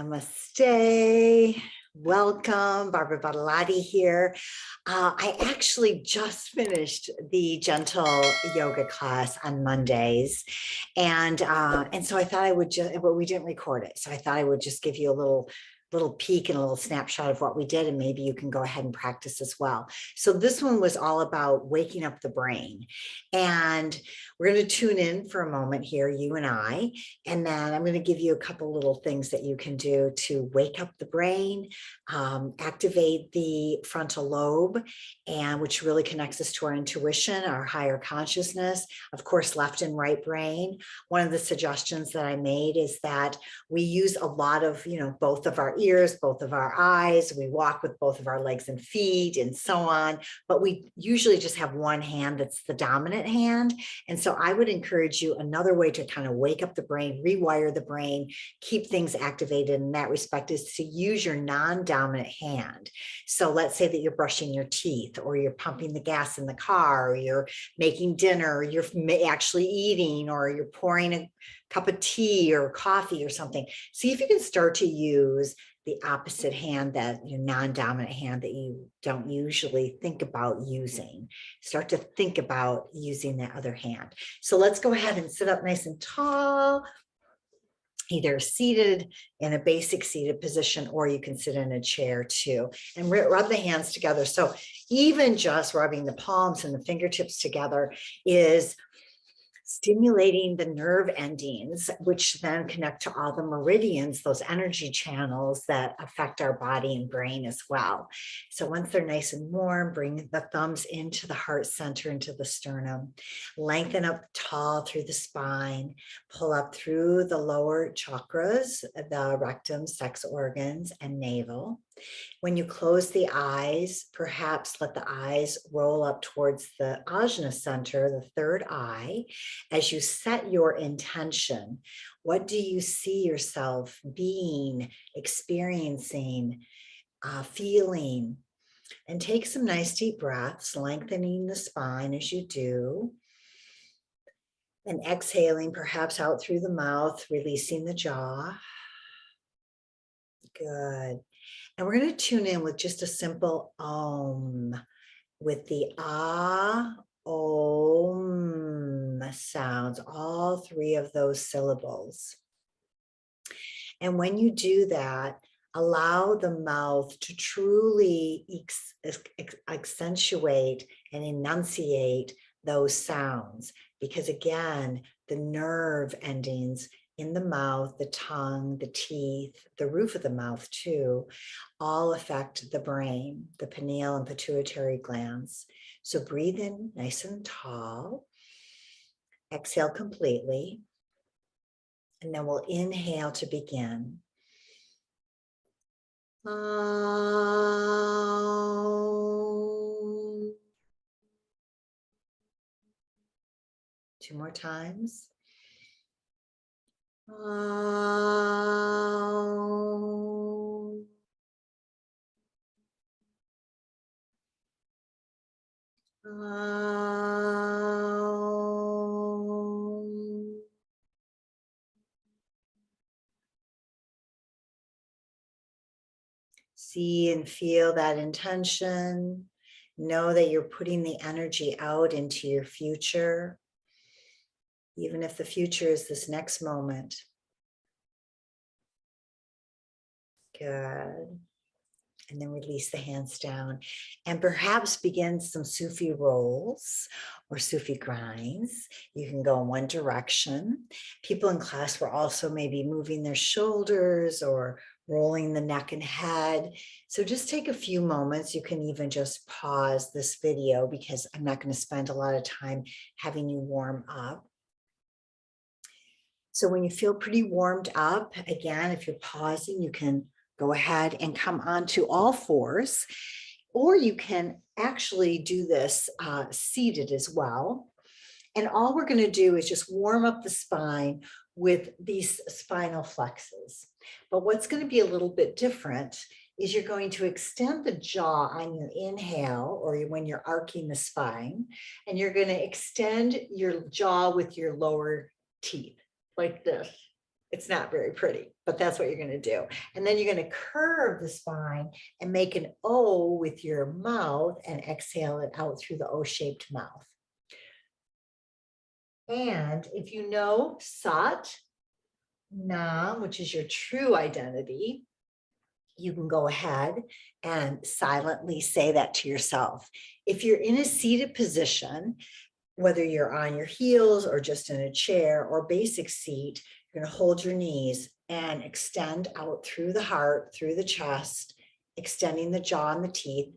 Namaste. Welcome, Barbara Badolati here. I actually just finished the gentle yoga class on Mondays, and so I thought I would just, well, we didn't record it, so I thought I would just give you a little peek and a little snapshot of what we did, and maybe you can go ahead and practice as well. So this one was all about waking up the brain, and we're going to tune in for a moment here, you and I, and then I'm going to give you a couple little things that you can do to wake up the brain, activate the frontal lobe, and which really connects us to our intuition, our higher consciousness, of course, left and right brain. One of the suggestions that I made is that we use a lot of, both of our ears, both of our eyes, we walk with both of our legs and feet and so on, but we usually just have one hand that's the dominant hand. And so I would encourage you, another way to kind of wake up the brain, rewire the brain, keep things activated in that respect, is to use your non-dominant hand. So let's say that you're brushing your teeth, or you're pumping the gas in the car, or you're making dinner, or you're actually eating, or you're pouring a cup of tea or coffee or something. See if you can start to use the opposite hand, that your non-dominant hand that you don't usually think about using. Start to think about using that other hand. So let's go ahead and sit up nice and tall, either seated in a basic seated position, or you can sit in a chair too, and rub the hands together. So even just rubbing the palms and the fingertips together is stimulating the nerve endings, which then connect to all the meridians, those energy channels that affect our body and brain as well. So once they're nice and warm, bring the thumbs into the heart center, into the sternum, lengthen up tall through the spine, pull up through the lower chakras, the rectum, sex organs, and navel. When you close the eyes, perhaps let the eyes roll up towards the ajna center, the third eye. As you set your intention, what do you see yourself being, experiencing, feeling? And take some nice deep breaths, lengthening the spine as you do. And exhaling, perhaps out through the mouth, releasing the jaw. Good. And we're going to tune in with just a simple Om, with the Om sounds, all three of those syllables. And when you do that, allow the mouth to truly accentuate and enunciate those sounds, because again, the nerve endings in the mouth, the tongue, the teeth, the roof of the mouth too, all affect the brain, the pineal and pituitary glands. So breathe in nice and tall, exhale completely, and then we'll inhale to begin. Two more times. See and feel that intention. Know that you're putting the energy out into your future, even if the future is this next moment. Good. And then release the hands down, and perhaps begin some Sufi rolls or Sufi grinds. You can go in one direction. People in class were also maybe moving their shoulders or rolling the neck and head. So just take a few moments. You can even just pause this video, because I'm not going to spend a lot of time having you warm up. So when you feel pretty warmed up, again, if you're pausing, you can go ahead and come onto all fours, or you can actually do this seated as well. And all we're going to do is just warm up the spine with these spinal flexes. But what's going to be a little bit different is you're going to extend the jaw on your inhale, or when you're arcing the spine, and you're going to extend your jaw with your lower teeth like this. It's not very pretty, but that's what you're going to do. And then you're going to curve the spine and make an O with your mouth and exhale it out through the O-shaped mouth. And if you know Sat Nam, which is your true identity, you can go ahead and silently say that to yourself. If you're in a seated position, whether you're on your heels or just in a chair or basic seat, you're going to hold your knees and extend out through the heart, through the chest, extending the jaw and the teeth,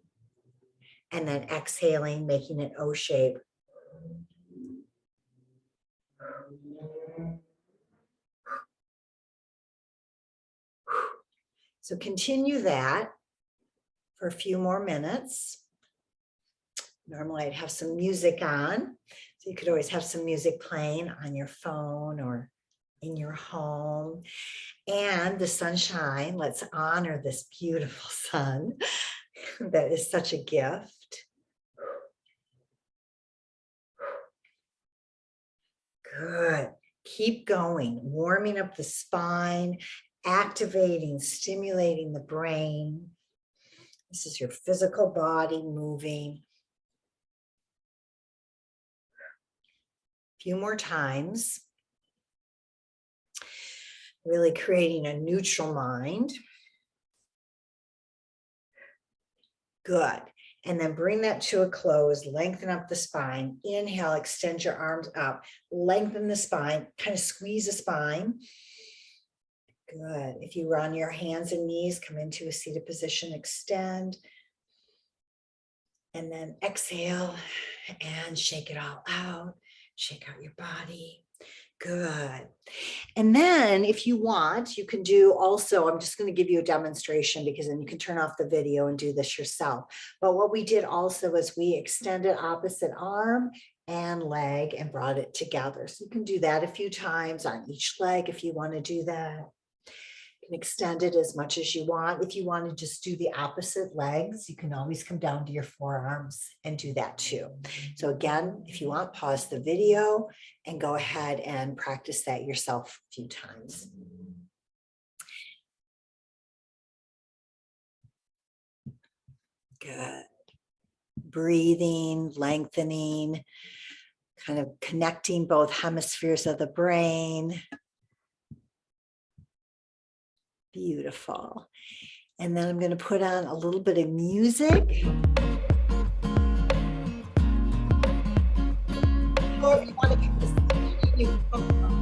and then exhaling, making an O shape. So continue that for a few more minutes. Normally I'd have some music on, so you could always have some music playing on your phone or in your home. And the sunshine, let's honor this beautiful sun that is such a gift. Good. Keep going, warming up the spine, activating, stimulating the brain. This is your physical body moving. A few more times. Really creating a neutral mind. Good. And then bring that to a close, lengthen up the spine. Inhale, extend your arms up, lengthen the spine, kind of squeeze the spine. Good. If you were on your hands and knees, come into a seated position, extend. And then exhale and shake it all out. Shake out your body. Good. And then if you want, you can do also, I'm just going to give you a demonstration because then you can turn off the video and do this yourself. But what we did also is we extended opposite arm and leg and brought it together. So you can do that a few times on each leg if you want to do that. You can extend it as much as you want. If you want to just do the opposite legs, you can always come down to your forearms and do that too. So again, if you want, pause the video and go ahead and practice that yourself a few times. Good. Breathing, lengthening, kind of connecting both hemispheres of the brain. Beautiful. And then I'm going to put on a little bit of music. Or if you want to get this, you can put on.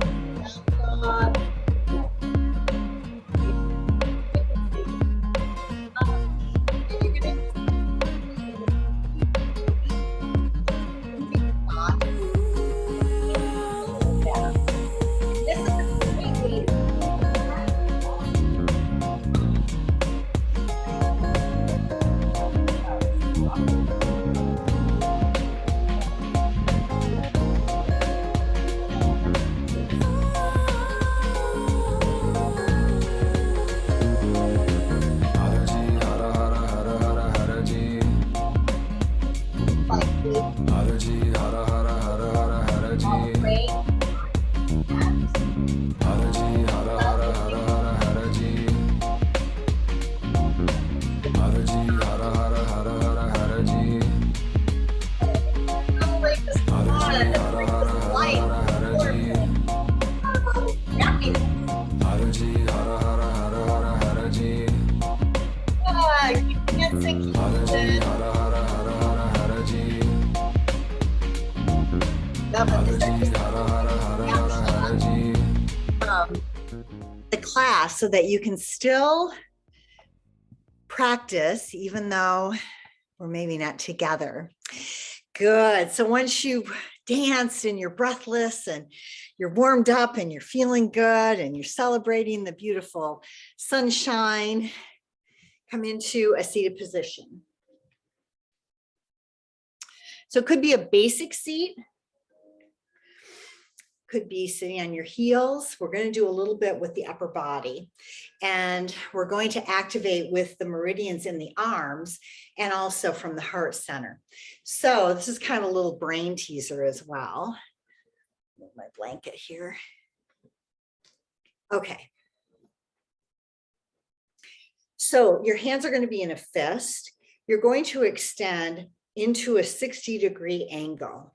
The class so that you can still practice even though we're maybe not together. Good. So once you've danced and you're breathless and you're warmed up and you're feeling good and you're celebrating the beautiful sunshine, come into a seated position. So it could be a basic seat. Could be sitting on your heels. We're going to do a little bit with the upper body, and we're going to activate with the meridians in the arms and also from the heart center. So this is kind of a little brain teaser as well. Move my blanket here. Okay. So your hands are going to be in a fist. You're going to extend into a 60-degree angle.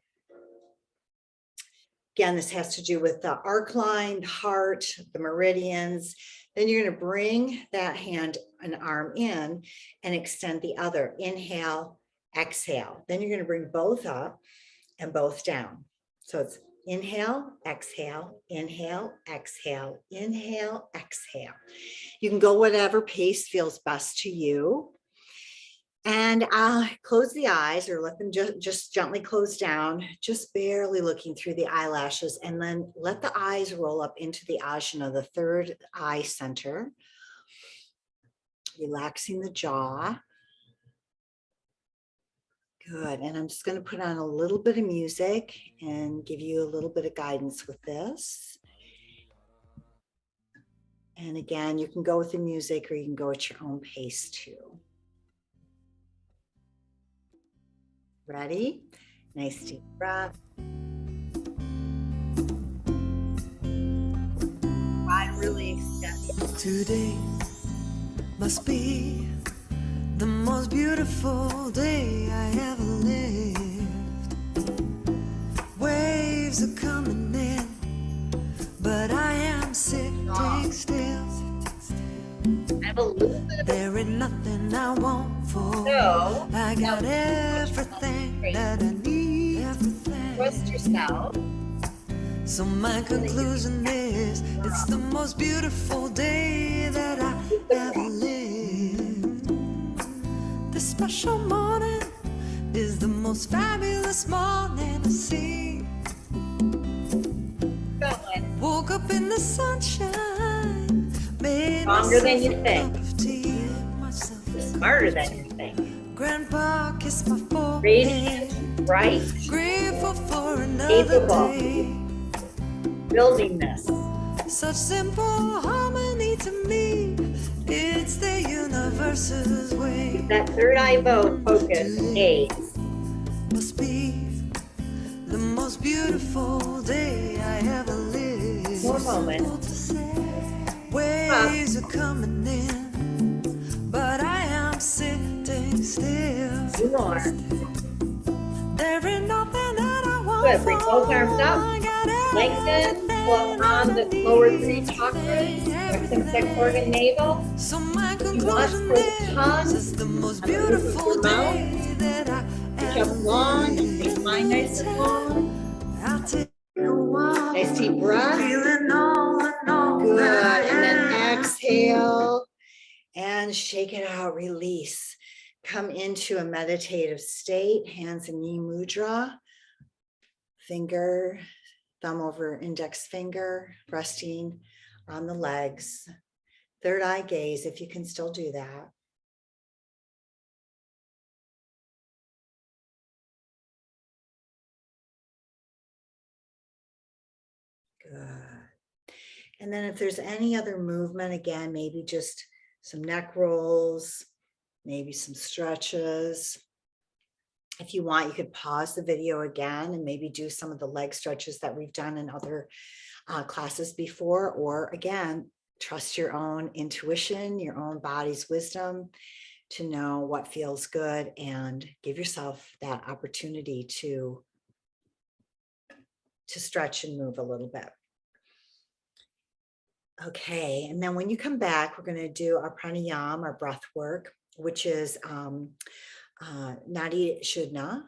Again, this has to do with the arc line, the heart, the meridians. Then you're going to bring that hand and arm in and extend the other. Inhale, exhale. Then you're going to bring both up and both down. So it's inhale, exhale, inhale, exhale, inhale, exhale. You can go whatever pace feels best to you. And close the eyes, or let them just gently close down, just barely looking through the eyelashes, and then let the eyes roll up into the ajna, the third eye center, relaxing the jaw. Good. And I'm just going to put on a little bit of music and give you a little bit of guidance with this. And again, you can go with the music or you can go at your own pace too. Ready? Nice deep breath. I really extend. Today must be the most beautiful day I ever lived. Waves are coming in, but I am sitting still. I have a little bit of there ain't nothing I want for. So, I got everything that I need. Trust yourself. So my conclusion is, it's the most beautiful day that I ever lived. This special morning is the most fabulous morning I've seen. Woke up in the sunshine, made Stronger than you myself a think. cup of tea. Smarter than you think. Grandpa kissed my forehead. Radiant, bright, Grateful for another capable, day. building this. Such simple harmony to me. It's the universe's way. That third eye focus, gaze. Must be the most beautiful day I ever lived. More moments. Waves are coming in, but I am sitting still. Two more. There ain't nothing that I want. Good. Bring both arms up. Lengthen. Flow on the lower three chakras. Rectum, sex organ, navel. So my You want conclusion for the tongue. is the most beautiful day that I Reach up long and stay spine nice and long. I'll take a walk. Nice deep breath. Feeling all Good. And then exhale and shake it out. Release. Come into a meditative state. Hands in knee mudra. Finger, thumb over index finger, resting on the legs. Third eye gaze, if you can still do that. Good. And then if there's any other movement, again, maybe just some neck rolls, maybe some stretches. If you want, you could pause the video again and maybe do some of the leg stretches that we've done in other classes before, or again, trust your own intuition, your own body's wisdom to know what feels good and give yourself that opportunity to stretch and move a little bit. Okay, and then when you come back, we're going to do our pranayama, our breath work, which is Nadi Shuddha,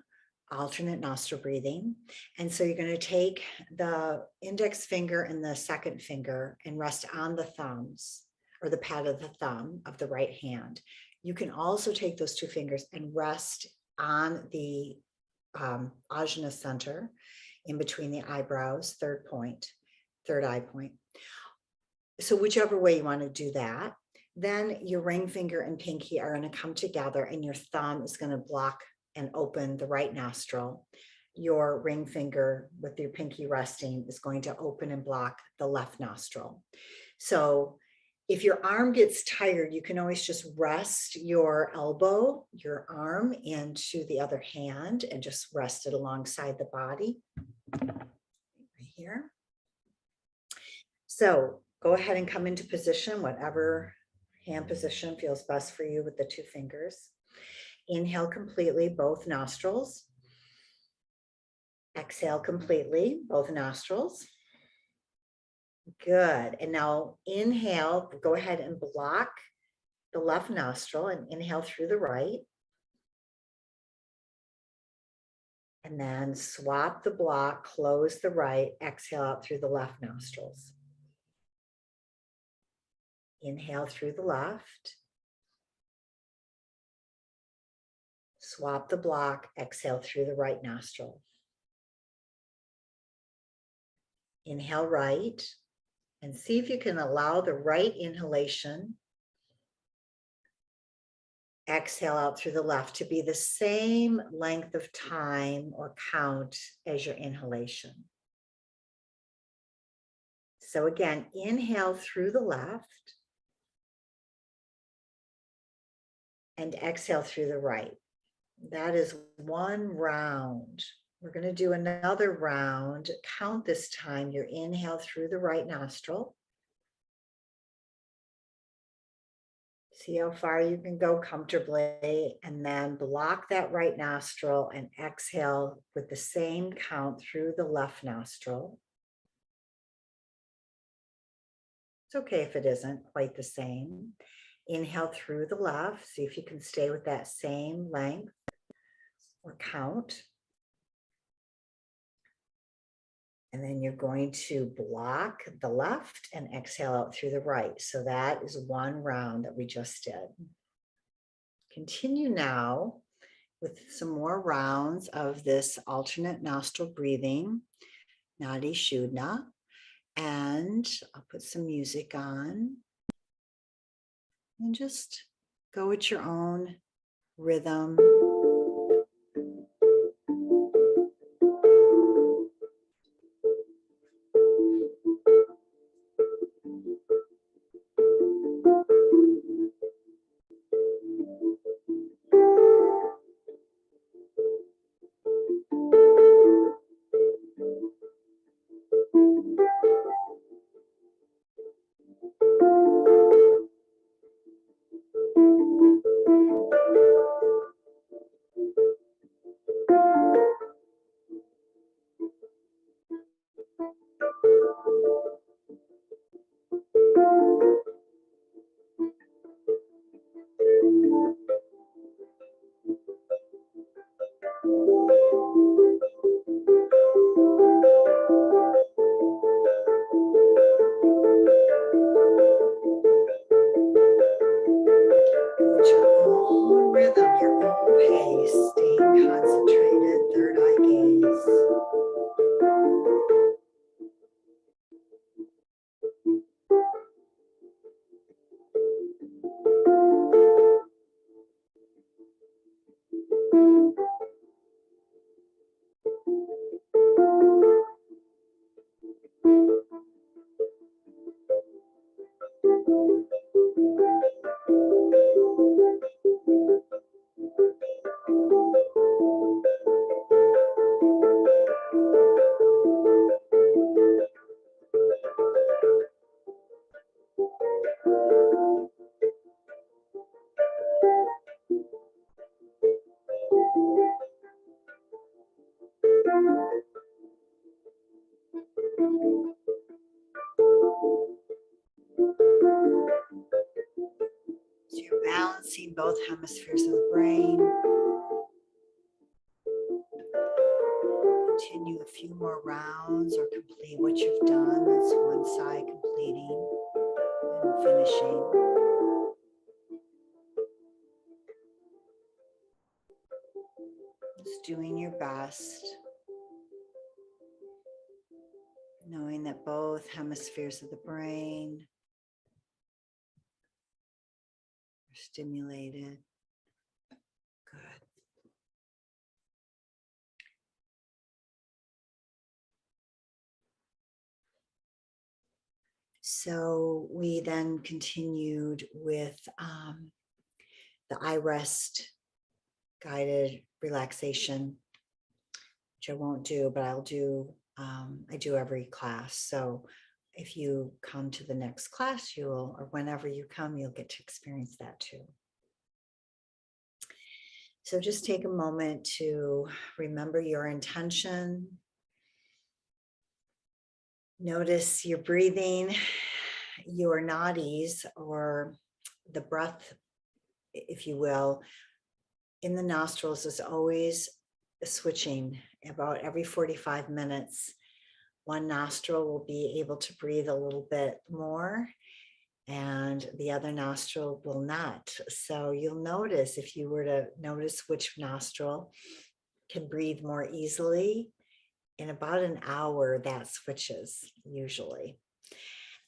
alternate nostril breathing. And so you're going to take the index finger and the second finger and rest on the thumbs or the pad of the thumb of the right hand. You can also take those two fingers and rest on the ajna center in between the eyebrows, third eye point. So whichever way you want to do that, then your ring finger and pinky are going to come together and your thumb is going to block and open the right nostril. Your ring finger with your pinky resting is going to open and block the left nostril. So if your arm gets tired, you can always just rest your elbow, your arm into the other hand and just rest it alongside the body right here. So Go ahead and come into position, whatever hand position feels best for you with the two fingers. Inhale completely, both nostrils. Exhale completely, both nostrils. Good. And now inhale, go ahead and block the left nostril and inhale through the right. And then swap the block, close the right, exhale out through the left nostrils. Inhale through the left. Swap the block, exhale through the right nostril. Inhale right, and see if you can allow the right inhalation, exhale out through the left to be the same length of time or count as your inhalation. So again, inhale through the left and exhale through the right. That is one round. We're going to do another round. Count this time your inhale through the right nostril. See how far you can go comfortably, and then block that right nostril and exhale with the same count through the left nostril. It's okay if it isn't quite the same. Inhale through the left. See if you can stay with that same length or count. And then you're going to block the left and exhale out through the right. So that is one round that we just did. Continue now with some more rounds of this alternate nostril breathing, Nadi Shuddha. And I'll put some music on. And just go at your own rhythm. So you're balancing both hemispheres of the brain. Continue a few more rounds or complete what you've done. That's one side completing and finishing. Just doing your best. Knowing that both hemispheres of the brain are stimulated. Good. So we then continued with the iRest guided relaxation, which I won't do, but I'll do, I do every class. So if you come to the next class, you'll, or whenever you come, you'll get to experience that too. So just take a moment to remember your intention. Notice your breathing, your nadis, or the breath, if you will, in the nostrils is always switching. About every 45 minutes, one nostril will be able to breathe a little bit more and the other nostril will not. So you'll notice, if you were to notice which nostril can breathe more easily, in about an hour that switches usually.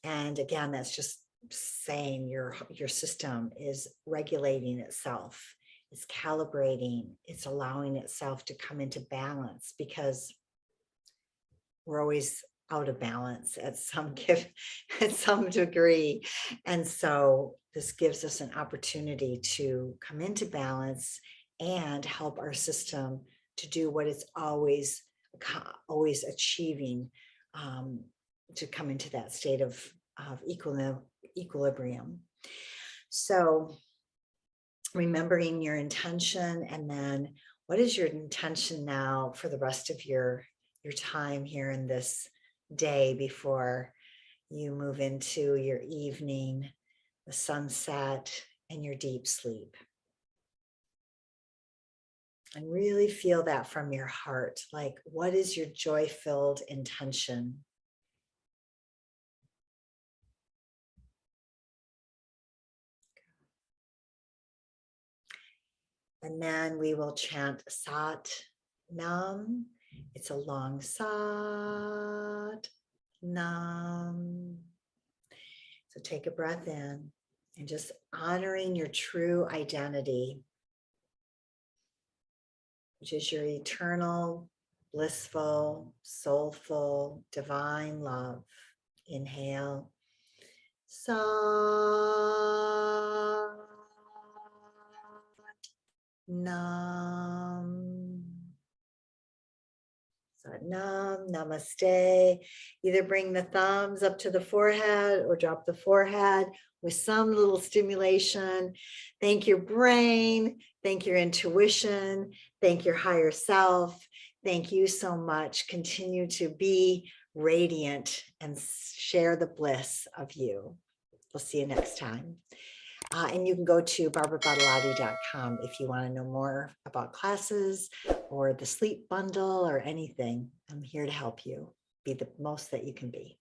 And again, that's just saying your system is regulating itself, it's calibrating, it's allowing itself to come into balance, because we're always out of balance at some degree. And so this gives us an opportunity to come into balance and help our system to do what it's always achieving, to come into that state of equilibrium. So remembering your intention, and then what is your intention now for the rest of your time here in this day before you move into your evening, the sunset, and your deep sleep. And really feel that from your heart. Like, what is your joy-filled intention? And then we will chant Sat Nam. It's a long Sat Nam. So take a breath in and just honoring your true identity, which is your eternal, blissful, soulful, divine love. Inhale. Sat Nam. Sat Nam, namaste. Either bring the thumbs up to the forehead or drop the forehead with some little stimulation. Thank your brain, thank your intuition, thank your higher self. Thank you so much. Continue to be radiant and share the bliss of you. We'll see you next time. And you can go to barbarabadolati.com if you want to know more about classes or the sleep bundle or anything. I'm here to help you be the most that you can be.